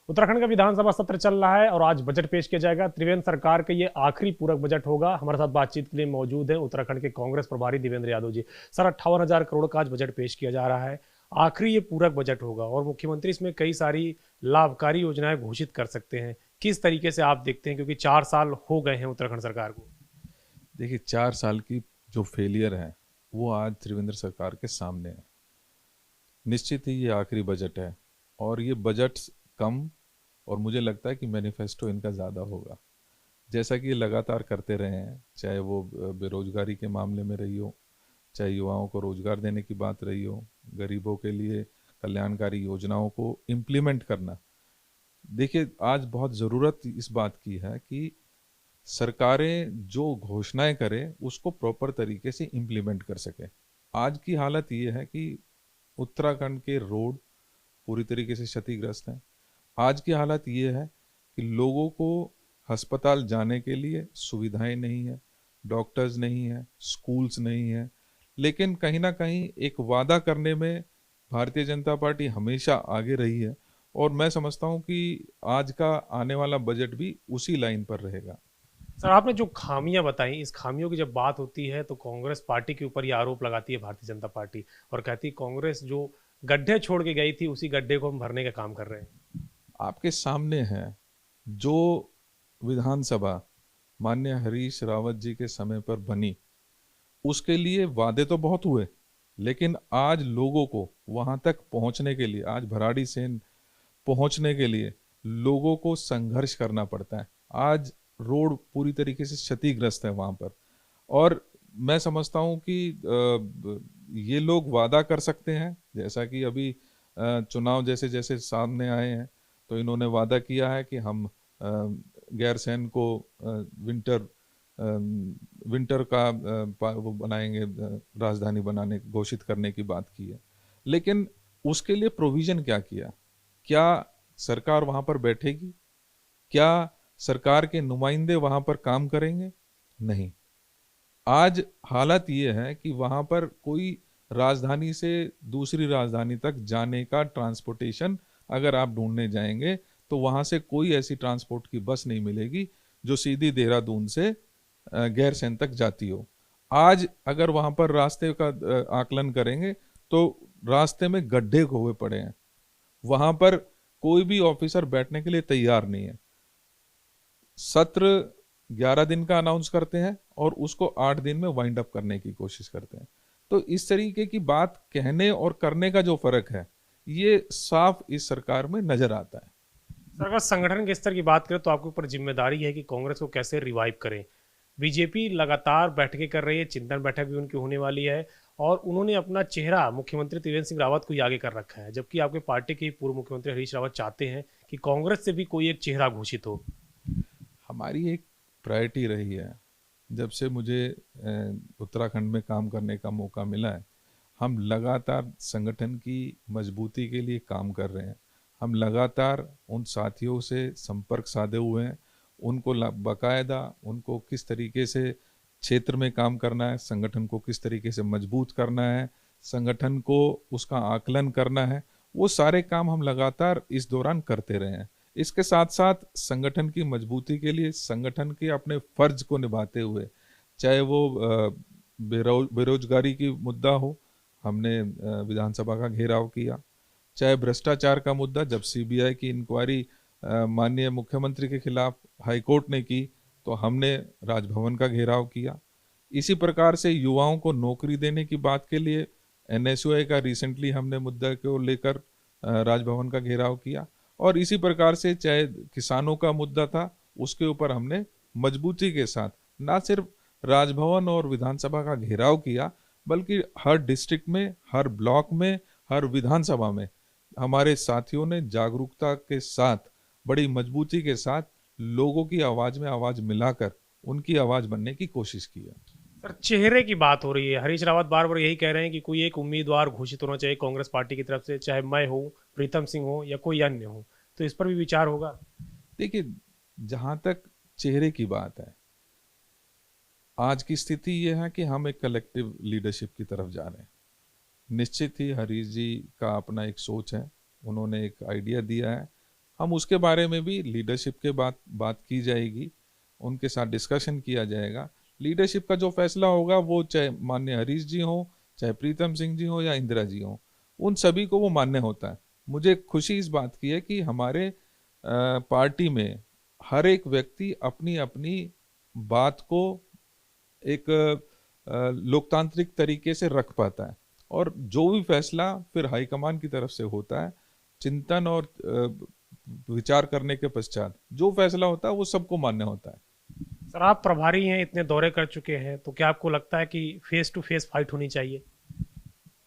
उत्तराखंड का विधानसभा सत्र चल रहा है और आज बजट पेश किया जाएगा। त्रिवेंद्र सरकार का ये आखिरी पूरक बजट होगा। हमारे साथ बातचीत के लिए मौजूद है उत्तराखंड के कांग्रेस प्रभारी देवेंद्र यादव जी। सर, 58,000 करोड़ का आज बजट पेश किया जा रहा है। आखिरी ये पूरक बजट होगा और मुख्यमंत्री इसमें कई सारी लाभकारी योजनाएं घोषित कर सकते हैं। किस तरीके से आप देखते हैं, क्योंकि 4 साल हो गए हैं उत्तराखंड सरकार को। देखिए, 4 साल की जो फेलियर है वो आज त्रिवेंद्र सरकार के सामने है। निश्चित ही ये आखिरी बजट है और ये बजट कम, और मुझे लगता है कि मैनिफेस्टो इनका ज़्यादा होगा, जैसा कि ये लगातार करते रहे हैं। चाहे वो बेरोजगारी के मामले में रही हो, चाहे युवाओं को रोजगार देने की बात रही हो, गरीबों के लिए कल्याणकारी योजनाओं को इम्प्लीमेंट करना। देखिए, आज बहुत ज़रूरत इस बात की है कि सरकारें जो घोषणाएं करें उसको प्रॉपर तरीके से इम्प्लीमेंट कर सके। आज की हालत ये है कि उत्तराखंड के रोड पूरी तरीके से क्षतिग्रस्त हैं। आज की हालत ये है कि लोगों को अस्पताल जाने के लिए सुविधाएं नहीं है, डॉक्टर्स नहीं है, स्कूल्स नहीं है। लेकिन कहीं ना कहीं एक वादा करने में भारतीय जनता पार्टी हमेशा आगे रही है, और मैं समझता हूं कि आज का आने वाला बजट भी उसी लाइन पर रहेगा। सर, आपने जो खामियां बताई, इस खामियों की जब बात होती है तो कांग्रेस पार्टी के ऊपर ये आरोप लगाती है भारतीय जनता पार्टी और कहती है कांग्रेस जो गड्ढे छोड़ के गई थी उसी गड्ढे को हम भरने का काम कर रहे हैं। आपके सामने है जो विधानसभा माननीय हरीश रावत जी के समय पर बनी, उसके लिए वादे तो बहुत हुए, लेकिन आज लोगों को वहां तक पहुंचने के लिए, आज भराड़ी सेन पहुंचने के लिए लोगों को संघर्ष करना पड़ता है। आज रोड पूरी तरीके से क्षतिग्रस्त है वहां पर। और मैं समझता हूं कि ये लोग वादा कर सकते हैं, जैसा कि अभी चुनाव जैसे जैसे सामने आए हैं, तो इन्होंने वादा किया है कि हम गैरसैंण को विंटर विंटर का वो बनाएंगे, राजधानी बनाने घोषित करने की बात की है। लेकिन उसके लिए प्रोविजन क्या किया? क्या सरकार वहां पर बैठेगी? क्या सरकार के नुमाइंदे वहां पर काम करेंगे? नहीं। आज हालत ये है कि वहां पर कोई राजधानी से दूसरी राजधानी तक जाने का ट्रांसपोर्टेशन अगर आप ढूंढने जाएंगे तो वहां से कोई ऐसी ट्रांसपोर्ट की बस नहीं मिलेगी जो सीधी देहरादून से गैरसैंण तक जाती हो। आज अगर वहां पर रास्ते का आकलन करेंगे तो रास्ते में गड्ढे हुए पड़े हैं। वहां पर कोई भी ऑफिसर बैठने के लिए तैयार नहीं है। सत्र 11 दिन का अनाउंस करते हैं और उसको 8 दिन में वाइंड अप करने की कोशिश करते हैं। तो इस तरीके की बात कहने और करने का जो फर्क है, ये साफ इस सरकार में नजर आता है। सर, अगर संगठन के स्तर की बात करें तो आपके ऊपर जिम्मेदारी है कि कांग्रेस को कैसे रिवाइव करें। बीजेपी लगातार बैठकें कर रही है, चिंतन बैठक भी उनकी होने वाली है और उन्होंने अपना चेहरा मुख्यमंत्री त्रिवेंद्र सिंह रावत को ही आगे कर रखा है, जबकि आपके पार्टी के ही पूर्व मुख्यमंत्री हरीश रावत चाहते हैं कि कांग्रेस से भी कोई एक चेहरा घोषित हो। हमारी एक प्रायोरिटी रही है, जब से मुझे उत्तराखंड में काम करने का मौका मिला है, हम लगातार संगठन की मजबूती के लिए काम कर रहे हैं। हम लगातार उन साथियों से संपर्क साधे हुए हैं, उनको बाकायदा उनको किस तरीके से क्षेत्र में काम करना है, संगठन को किस तरीके से मजबूत करना है, संगठन को उसका आकलन करना है, वो सारे काम हम लगातार इस दौरान करते रहे हैं। इसके साथ साथ संगठन की मजबूती के लिए संगठन के अपने फर्ज को निभाते हुए, चाहे वो बेरोजगारी की मुद्दा हो, हमने विधानसभा का घेराव किया, चाहे भ्रष्टाचार का मुद्दा, जब सीबीआई की इंक्वायरी माननीय मुख्यमंत्री के खिलाफ हाईकोर्ट ने की तो हमने राजभवन का घेराव किया। इसी प्रकार से युवाओं को नौकरी देने की बात के लिए एनएसयूआई का रिसेंटली हमने मुद्दा को लेकर राजभवन का घेराव किया। और इसी प्रकार से चाहे किसानों का मुद्दा था, उसके ऊपर हमने मजबूती के साथ ना सिर्फ राजभवन और विधानसभा का घेराव किया, बल्कि हर डिस्ट्रिक्ट में, हर ब्लॉक में, हर विधानसभा में हमारे साथियों ने जागरूकता के साथ, बड़ी मजबूती के साथ लोगों की आवाज में आवाज मिलाकर उनकी आवाज बनने की कोशिश की है। सर, चेहरे की बात हो रही है। हरीश रावत बार बार यही कह रहे हैं कि कोई एक उम्मीदवार घोषित होना चाहिए कांग्रेस पार्टी की तरफ से, चाहे मैं हूँ, प्रीतम सिंह हो या कोई अन्य हो। तो इस पर भी विचार होगा। देखिए, जहां तक चेहरे की बात है, आज की स्थिति यह है कि हम एक कलेक्टिव लीडरशिप की तरफ जा रहे हैं। निश्चित ही हरीश जी का अपना एक सोच है, उन्होंने एक आइडिया दिया है हम उसके बारे में भी लीडरशिप के बात की जाएगी, उनके साथ डिस्कशन किया जाएगा। लीडरशिप का जो फैसला होगा वो चाहे माननीय हरीश जी हो, चाहे प्रीतम सिंह जी हो या इंदिरा जी हो, उन सभी को वो मान्य होता है। मुझे खुशी इस बात की है कि हमारे पार्टी में हर एक व्यक्ति अपनी अपनी बात को एक लोकतांत्रिक तरीके से रख पाता है, और जो भी फैसला फिर हाईकमान की तरफ से होता है, चिंतन और विचार करने के पश्चात जो फैसला होता है वो सबको मान्य होता है। सर आप प्रभारी हैं, इतने दौरे कर चुके हैं, तो क्या आपको लगता है कि फेस टू फेस फाइट होनी चाहिए?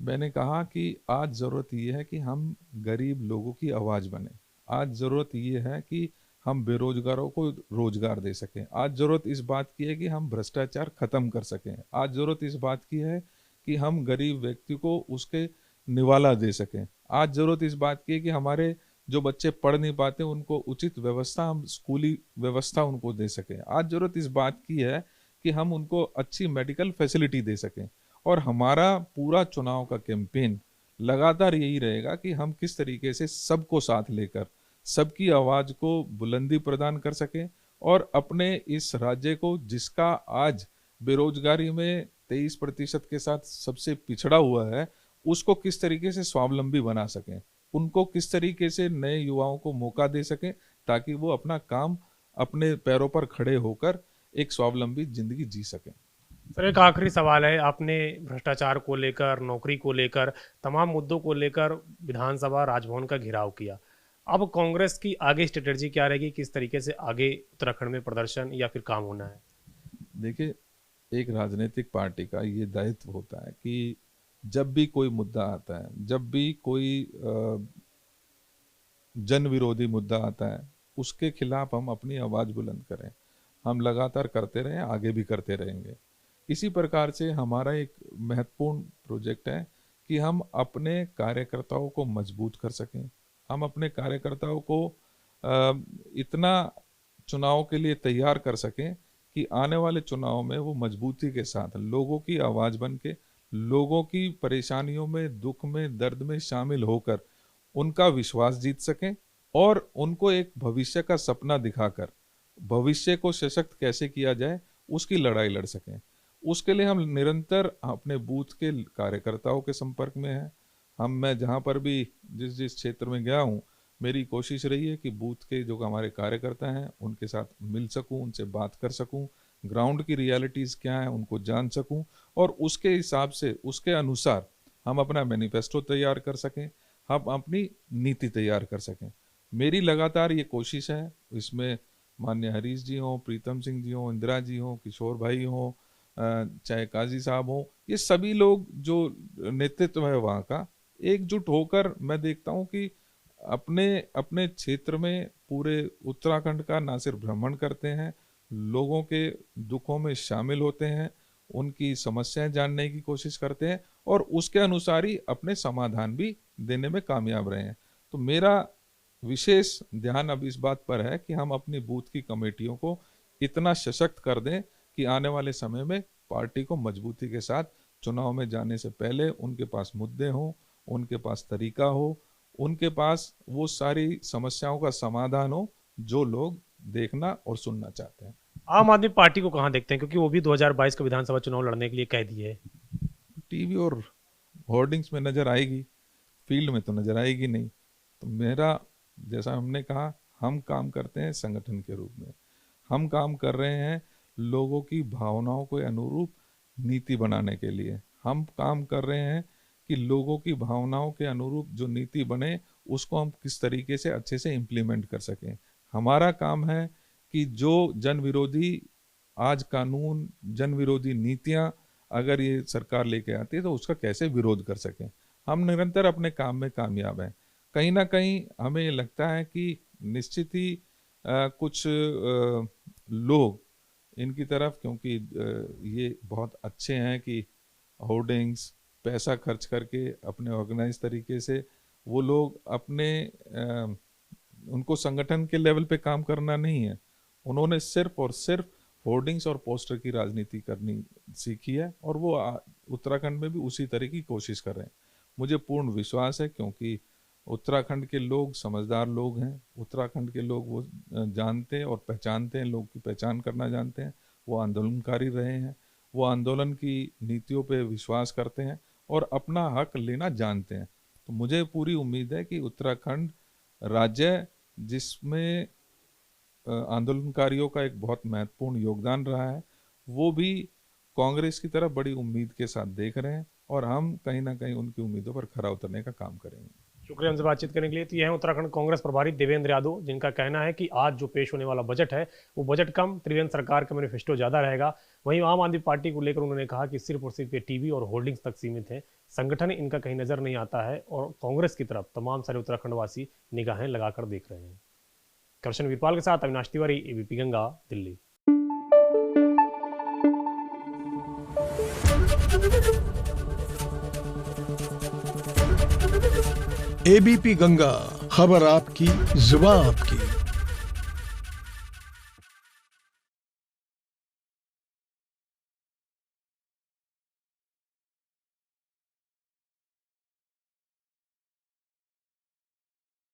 मैंने कहा कि आज ज़रूरत ये है कि हम गरीब लोगों की आवाज़ बने। आज ज़रूरत ये है कि हम बेरोजगारों को रोजगार दे सकें। आज ज़रूरत इस बात की है कि हम भ्रष्टाचार ख़त्म कर सकें। आज ज़रूरत इस बात की है कि हम गरीब व्यक्ति को उसके निवाला दे सकें। आज ज़रूरत इस बात की है कि हमारे जो बच्चे पढ़ नहीं पाते उनको उचित व्यवस्था, हम स्कूली व्यवस्था उनको दे सकें। आज ज़रूरत इस बात की है कि हम उनको अच्छी मेडिकल फैसिलिटी दे सकें। और हमारा पूरा चुनाव का कैंपेन लगातार यही रहेगा कि हम किस तरीके से सबको साथ लेकर सबकी आवाज को बुलंदी प्रदान कर सकें, और अपने इस राज्य को, जिसका आज बेरोजगारी में 23% के साथ सबसे पिछड़ा हुआ है, उसको किस तरीके से स्वावलंबी बना सकें, उनको किस तरीके से नए युवाओं को मौका दे सकें, ताकि वो अपना काम अपने पैरों पर खड़े होकर एक स्वावलंबी जिंदगी जी सकें। सर एक आखिरी सवाल है, आपने भ्रष्टाचार को लेकर, नौकरी को लेकर, तमाम मुद्दों को लेकर विधानसभा राजभवन का घेराव किया। अब कांग्रेस की आगे स्ट्रेटेजी क्या रहेगी, किस तरीके से आगे उत्तराखंड में प्रदर्शन या फिर काम होना है? देखिए, एक राजनीतिक पार्टी का ये दायित्व होता है कि जब भी कोई मुद्दा आता है, जब भी कोई जन विरोधी मुद्दा आता है, उसके खिलाफ हम अपनी आवाज बुलंद करें। हम लगातार करते रहें, आगे भी करते रहेंगे। इसी प्रकार से हमारा एक महत्वपूर्ण प्रोजेक्ट है कि हम अपने कार्यकर्ताओं को मजबूत कर सकें। हम अपने कार्यकर्ताओं को इतना चुनाव के लिए तैयार कर सकें कि आने वाले चुनाव में वो मजबूती के साथ लोगों की आवाज बन के, लोगों की परेशानियों में, दुख में, दर्द में शामिल होकर उनका विश्वास जीत सकें, और उनको एक भविष्य का सपना दिखाकर भविष्य को सशक्त कैसे किया जाए उसकी लड़ाई लड़ सकें। उसके लिए हम निरंतर अपने बूथ के कार्यकर्ताओं के संपर्क में हैं। मैं जहाँ पर भी जिस जिस क्षेत्र में गया हूँ, मेरी कोशिश रही है कि बूथ के जो हमारे कार्यकर्ता हैं उनके साथ मिल सकूं, उनसे बात कर सकूं, ग्राउंड की रियलिटीज़ क्या है उनको जान सकूं, और उसके हिसाब से, उसके अनुसार हम अपना मैनिफेस्टो तैयार कर सकें, हम अपनी नीति तैयार कर सकें। मेरी लगातार ये कोशिश है। इसमें माननीय हरीश जी हों, प्रीतम सिंह जी हों, इंदिरा जी हों, किशोर भाई हों, चाहे काजी साहब हों, ये सभी लोग जो नेतृत्व है वहाँ का, एकजुट होकर मैं देखता हूँ कि अपने अपने क्षेत्र में पूरे उत्तराखंड का ना सिर्फ भ्रमण करते हैं, लोगों के दुखों में शामिल होते हैं, उनकी समस्याएं जानने की कोशिश करते हैं, और उसके अनुसार ही अपने समाधान भी देने में कामयाब रहे हैं। तो मेरा विशेष ध्यान अब इस बात पर है कि हम अपनी बूथ की कमेटियों को इतना सशक्त कर दें कि आने वाले समय में पार्टी को मजबूती के साथ चुनाव में जाने से पहले उनके पास मुद्दे हों, उनके पास तरीका हो, उनके पास वो सारी समस्याओं का समाधान हो जो लोग देखना और सुनना चाहते हैं। आम आदमी पार्टी को कहाँ देखते हैं, क्योंकि वो भी 2022 का विधानसभा चुनाव लड़ने के लिए कह दिए है? टीवी और होर्डिंग्स में नजर आएगी, फील्ड में तो नजर आएगी नहीं। तो मेरा, जैसा हमने कहा, हम काम करते हैं संगठन के रूप में, हम काम कर रहे हैं लोगों की भावनाओं के अनुरूप नीति बनाने के लिए। हम काम कर रहे हैं कि लोगों की भावनाओं के अनुरूप जो नीति बने उसको हम किस तरीके से अच्छे से इम्प्लीमेंट कर सकें। हमारा काम है कि जो जन विरोधी आज कानून, जन विरोधी नीतियां अगर ये सरकार लेके आती है तो उसका कैसे विरोध कर सकें। हम निरंतर अपने काम में कामयाब हैं। कहीं ना कहीं हमें ये लगता है कि निश्चित ही कुछ लोग इनकी तरफ, क्योंकि ये बहुत अच्छे हैं कि होर्डिंग्स, पैसा खर्च करके अपने ऑर्गेनाइज तरीके से वो लोग अपने उनको संगठन के लेवल पे काम करना नहीं है, उन्होंने सिर्फ और सिर्फ होर्डिंग्स और पोस्टर की राजनीति करनी सीखी है, और वो उत्तराखंड में भी उसी तरह की कोशिश कर रहे हैं। मुझे पूर्ण विश्वास है, क्योंकि उत्तराखंड के लोग समझदार लोग हैं। उत्तराखंड के लोग वो जानते हैं और पहचानते हैं, लोग की पहचान करना जानते हैं। वो आंदोलनकारी रहे हैं, वो आंदोलन की नीतियों पे विश्वास करते हैं और अपना हक लेना जानते हैं। तो मुझे पूरी उम्मीद है कि उत्तराखंड राज्य, जिसमें आंदोलनकारियों का एक बहुत महत्वपूर्ण योगदान रहा है, वो भी कांग्रेस की तरफ बड़ी उम्मीद के साथ देख रहे हैं और हम कहीं ना कहीं उनकी उम्मीदों पर खरा उतरने का काम करेंगे। शुक्रिया हमसे बातचीत करने के लिए। तो यह है उत्तराखंड कांग्रेस प्रभारी देवेंद्र यादव, जिनका कहना है कि आज जो पेश होने वाला बजट है वो बजट कम, त्रिवेंद्र सरकार का मैनिफेस्टो ज्यादा रहेगा। वहीं आम आदमी पार्टी को लेकर उन्होंने कहा कि सिर्फ और सिर्फ ये टीवी और होर्डिंग्स तक सीमित है, संगठन इनका कहीं नजर नहीं आता है और कांग्रेस की तरफ तमाम सारे उत्तराखंडवासी निगाहें लगाकर देख रहे हैं। कृष्ण वीरपाल के साथ अविनाश तिवारी, एबीपी गंगा, दिल्ली। एबीपी गंगा, खबर आपकी, जुबान आपकी।